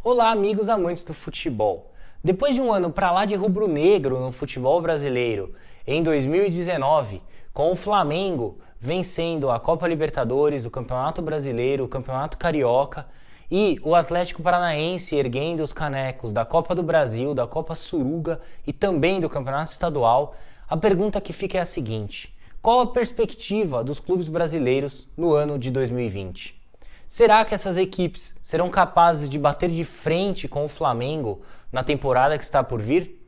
Olá, amigos amantes do futebol. Depois de um ano pra lá de rubro-negro no futebol brasileiro, em 2019, com o Flamengo vencendo a Copa Libertadores, o Campeonato Brasileiro, o Campeonato Carioca e o Atlético Paranaense erguendo os canecos da Copa do Brasil, da Copa Suruga e também do Campeonato Estadual, a pergunta que fica é a seguinte: qual a perspectiva dos clubes brasileiros no ano de 2020? Será que essas equipes serão capazes de bater de frente com o Flamengo na temporada que está por vir?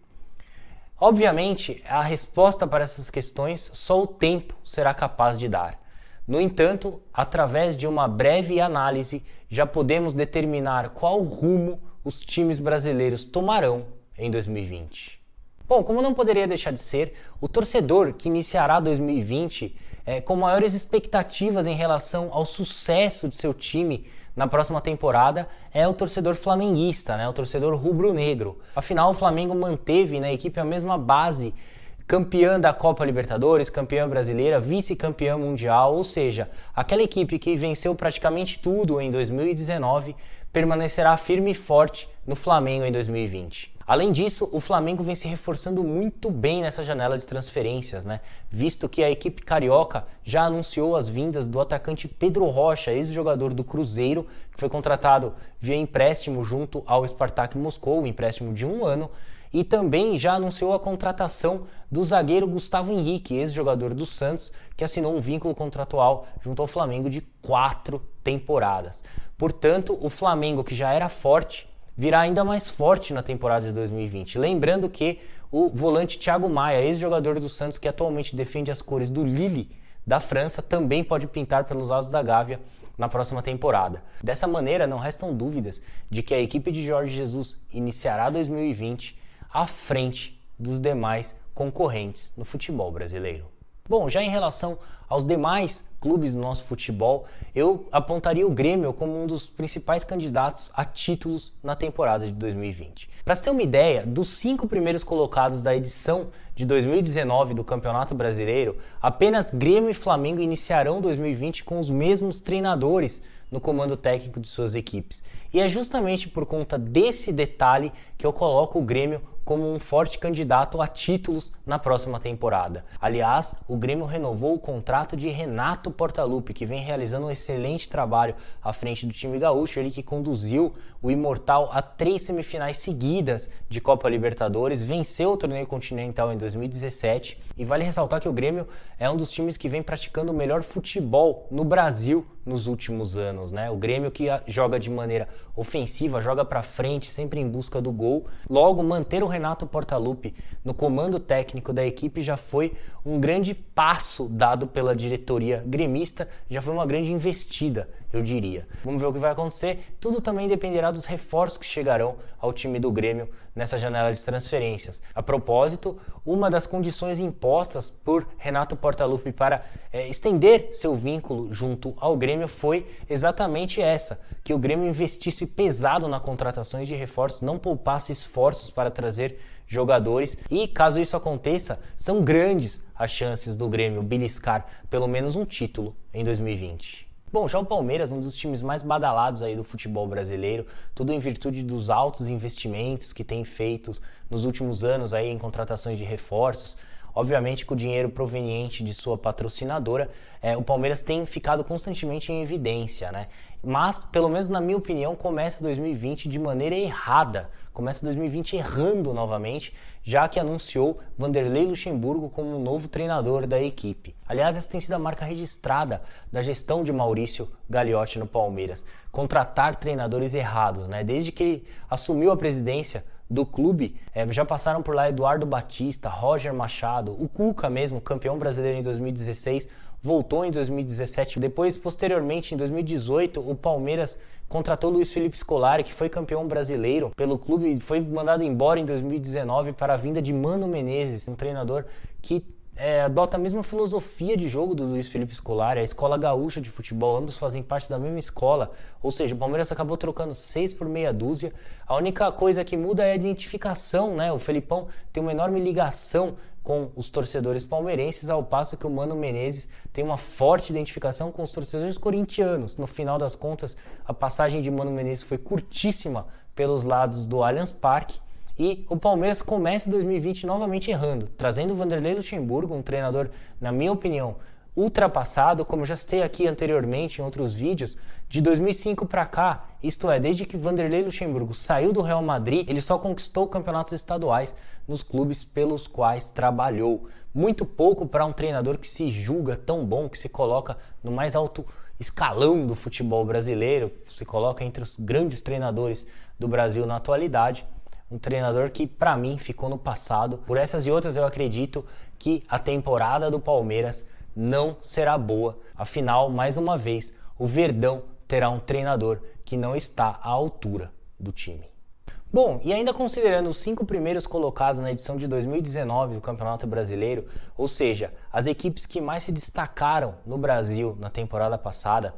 Obviamente, a resposta para essas questões só o tempo será capaz de dar. No entanto, através de uma breve análise, já podemos determinar qual rumo os times brasileiros tomarão em 2020. Bom, como não poderia deixar de ser, o torcedor que iniciará 2020 com maiores expectativas em relação ao sucesso de seu time na próxima temporada é o torcedor flamenguista, o torcedor rubro-negro. Afinal, o Flamengo manteve na equipe a mesma base, campeã da Copa Libertadores, campeã brasileira, vice-campeã mundial, ou seja, aquela equipe que venceu praticamente tudo em 2019 permanecerá firme e forte no Flamengo em 2020. Além disso, o Flamengo vem se reforçando muito bem nessa janela de transferências, visto que a equipe carioca já anunciou as vindas do atacante Pedro Rocha, ex-jogador do Cruzeiro, que foi contratado via empréstimo junto ao Spartak Moscou, um empréstimo de 1 ano, e também já anunciou a contratação do zagueiro Gustavo Henrique, ex-jogador do Santos, que assinou um vínculo contratual junto ao Flamengo de 4 temporadas. Portanto, o Flamengo, que já era forte, virá ainda mais forte na temporada de 2020. Lembrando que o volante Thiago Maia, ex-jogador do Santos, que atualmente defende as cores do Lille da França, também pode pintar pelos lados da Gávea na próxima temporada. Dessa maneira, não restam dúvidas de que a equipe de Jorge Jesus iniciará 2020 à frente dos demais concorrentes no futebol brasileiro. Bom, já em relação aos demais clubes do nosso futebol, eu apontaria o Grêmio como um dos principais candidatos a títulos na temporada de 2020. Para você ter uma ideia, dos 5 primeiros colocados da edição de 2019 do Campeonato Brasileiro, apenas Grêmio e Flamengo iniciarão 2020 com os mesmos treinadores no comando técnico de suas equipes. E é justamente por conta desse detalhe que eu coloco o Grêmio como um forte candidato a títulos na próxima temporada. Aliás, o Grêmio renovou o contrato de Renato Portaluppi, que vem realizando um excelente trabalho à frente do time gaúcho, ele que conduziu o Imortal a 3 semifinais seguidas de Copa Libertadores, venceu o torneio continental em 2017, e vale ressaltar que o Grêmio é um dos times que vem praticando o melhor futebol no Brasil nos últimos anos, O Grêmio que joga de maneira ofensiva, joga para frente, sempre em busca do gol. Logo, manter o Renato Portaluppi no comando técnico da equipe já foi um grande passo dado pela diretoria gremista, já foi uma grande investida, eu diria. Vamos ver o que vai acontecer. Tudo também dependerá dos reforços que chegarão ao time do Grêmio nessa janela de transferências. A propósito, uma das condições impostas por Renato Portaluppi para estender seu vínculo junto ao Grêmio foi exatamente essa, que o Grêmio investisse pesado nas contratações de reforços, não poupasse esforços para trazer jogadores, e caso isso aconteça, são grandes as chances do Grêmio beliscar pelo menos um título em 2020. Bom, já o Palmeiras, um dos times mais badalados aí do futebol brasileiro, tudo em virtude dos altos investimentos que tem feito nos últimos anos aí em contratações de reforços. Obviamente, com o dinheiro proveniente de sua patrocinadora, o Palmeiras tem ficado constantemente em evidência, Mas, pelo menos na minha opinião, começa 2020 de maneira errada. Começa 2020 errando novamente, já que anunciou Vanderlei Luxemburgo como o novo treinador da equipe. Aliás, essa tem sido a marca registrada da gestão de Maurício Gagliotti no Palmeiras. Contratar treinadores errados, Desde que ele assumiu a presidência do clube, já passaram por lá Eduardo Batista, Roger Machado, o Cuca mesmo, campeão brasileiro em 2016, voltou em 2017. Depois, posteriormente, em 2018, o Palmeiras contratou Luiz Felipe Scolari, que foi campeão brasileiro pelo clube e foi mandado embora em 2019 para a vinda de Mano Menezes, um treinador que adota a mesma filosofia de jogo do Luiz Felipe Scolari, a escola gaúcha de futebol, ambos fazem parte da mesma escola, ou seja, o Palmeiras acabou trocando 6 por meia dúzia. A única coisa que muda é a identificação, O Felipão tem uma enorme ligação com os torcedores palmeirenses, ao passo que o Mano Menezes tem uma forte identificação com os torcedores corintianos. No final das contas, a passagem de Mano Menezes foi curtíssima pelos lados do Allianz Parque e o Palmeiras começa 2020 novamente errando, trazendo o Vanderlei Luxemburgo, um treinador, na minha opinião, ultrapassado, como eu já citei aqui anteriormente em outros vídeos, de 2005 para cá, isto é, desde que Vanderlei Luxemburgo saiu do Real Madrid, ele só conquistou campeonatos estaduais nos clubes pelos quais trabalhou. Muito pouco para um treinador que se julga tão bom, que se coloca no mais alto escalão do futebol brasileiro, se coloca entre os grandes treinadores do Brasil na atualidade. Um treinador que, para mim, ficou no passado. Por essas e outras, eu acredito que a temporada do Palmeiras não será boa. Afinal, mais uma vez, o Verdão terá um treinador que não está à altura do time. Bom, e ainda considerando os 5 primeiros colocados na edição de 2019 do Campeonato Brasileiro, ou seja, as equipes que mais se destacaram no Brasil na temporada passada,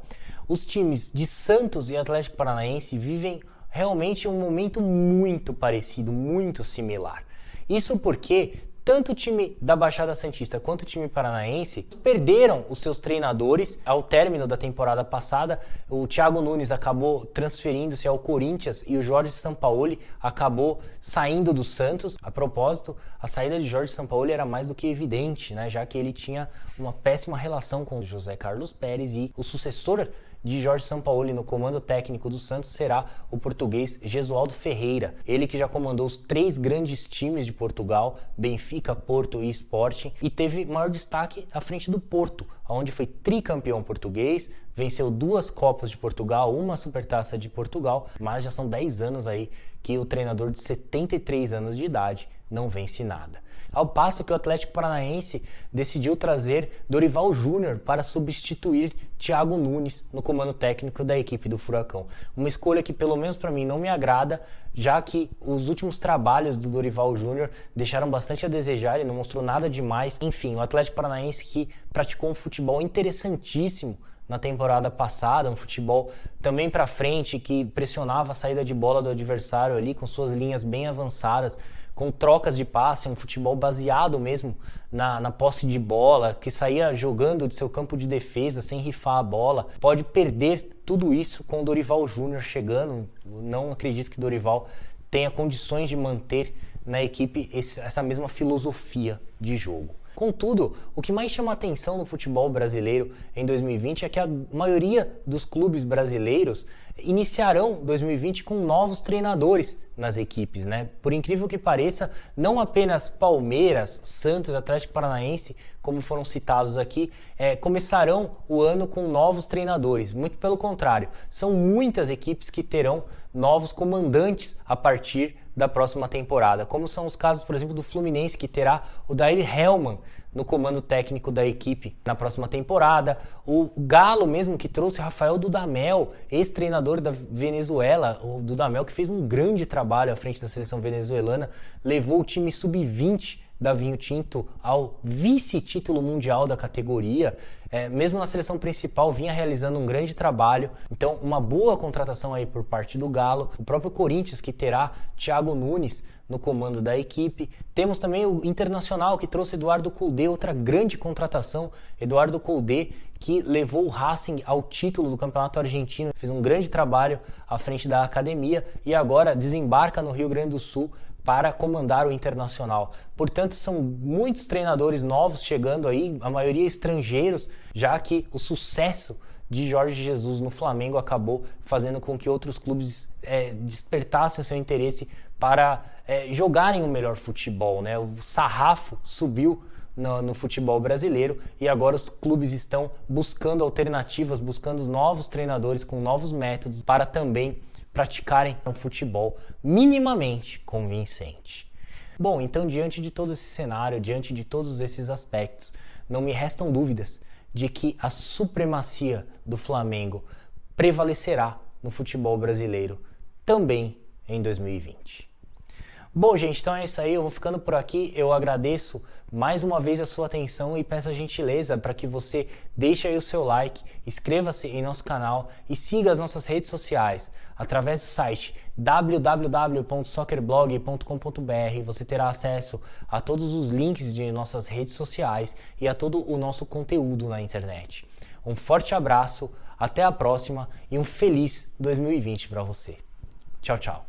os times de Santos e Atlético Paranaense vivem realmente um momento muito parecido, muito similar. Isso porque tanto o time da Baixada Santista quanto o time paranaense perderam os seus treinadores ao término da temporada passada. O Thiago Nunes acabou transferindo-se ao Corinthians e o Jorge Sampaoli acabou saindo do Santos. A propósito, a saída de Jorge Sampaoli era mais do que evidente, né? Já que ele tinha uma péssima relação com o José Carlos Pérez e o sucessor de Jorge Sampaoli no comando técnico do Santos será o português Jesualdo Ferreira. Ele que já comandou os 3 grandes times de Portugal, Benfica, Porto e Sporting, e teve maior destaque à frente do Porto, onde foi tricampeão português, venceu 2 Copas de Portugal, uma Supertaça de Portugal, mas já são 10 anos aí que o treinador de 73 anos de idade não vence nada. Ao passo que o Atlético Paranaense decidiu trazer Dorival Júnior para substituir Thiago Nunes no comando técnico da equipe do Furacão. Uma escolha que, pelo menos para mim, não me agrada, já que os últimos trabalhos do Dorival Júnior deixaram bastante a desejar, ele não mostrou nada demais. Enfim, o Atlético Paranaense que praticou um futebol interessantíssimo na temporada passada, um futebol também para frente, que pressionava a saída de bola do adversário ali, com suas linhas bem avançadas, com trocas de passe, um futebol baseado mesmo na posse de bola, que saía jogando de seu campo de defesa sem rifar a bola. Pode perder tudo isso com o Dorival Júnior chegando. Não acredito que Dorival tenha condições de manter na equipe essa mesma filosofia de jogo. Contudo, o que mais chama atenção no futebol brasileiro em 2020 é que a maioria dos clubes brasileiros iniciarão 2020 com novos treinadores nas equipes, né? Por incrível que pareça, não apenas Palmeiras, Santos, Atlético Paranaense, como foram citados aqui, começarão o ano com novos treinadores. Muito pelo contrário, são muitas equipes que terão novos comandantes a partir da próxima temporada, como são os casos, por exemplo, do Fluminense, que terá o Daír Hellmann no comando técnico da equipe na próxima temporada, o Galo mesmo, que trouxe Rafael Dudamel, ex-treinador da Venezuela, o Dudamel que fez um grande trabalho à frente da seleção venezuelana, levou o time sub-20 da Vinho Tinto ao vice-título mundial da categoria, mesmo na seleção principal vinha realizando um grande trabalho. Então uma boa contratação aí por parte do Galo. O próprio Corinthians, que terá Thiago Nunes no comando da equipe. Temos também o Internacional, que trouxe Eduardo Cudê, outra grande contratação. Eduardo Cudê, que levou o Racing ao título do Campeonato Argentino, fez um grande trabalho à frente da academia e agora desembarca no Rio Grande do Sul para comandar o Internacional. Portanto, são muitos treinadores novos chegando aí, a maioria estrangeiros, já que o sucesso de Jorge Jesus no Flamengo acabou fazendo com que outros clubes despertassem o seu interesse para jogarem o melhor futebol, né? O sarrafo subiu no futebol brasileiro e agora os clubes estão buscando alternativas, buscando novos treinadores com novos métodos para também praticarem um futebol minimamente convincente. Bom, então diante de todo esse cenário, diante de todos esses aspectos, não me restam dúvidas de que a supremacia do Flamengo prevalecerá no futebol brasileiro também em 2020. Bom, gente, então é isso aí, eu vou ficando por aqui. Eu agradeço mais uma vez a sua atenção e peço a gentileza para que você deixe aí o seu like, inscreva-se em nosso canal e siga as nossas redes sociais através do site www.soccerblog.com.br. Você terá acesso a todos os links de nossas redes sociais e a todo o nosso conteúdo na internet. Um forte abraço, até a próxima e um feliz 2020 para você. Tchau, tchau.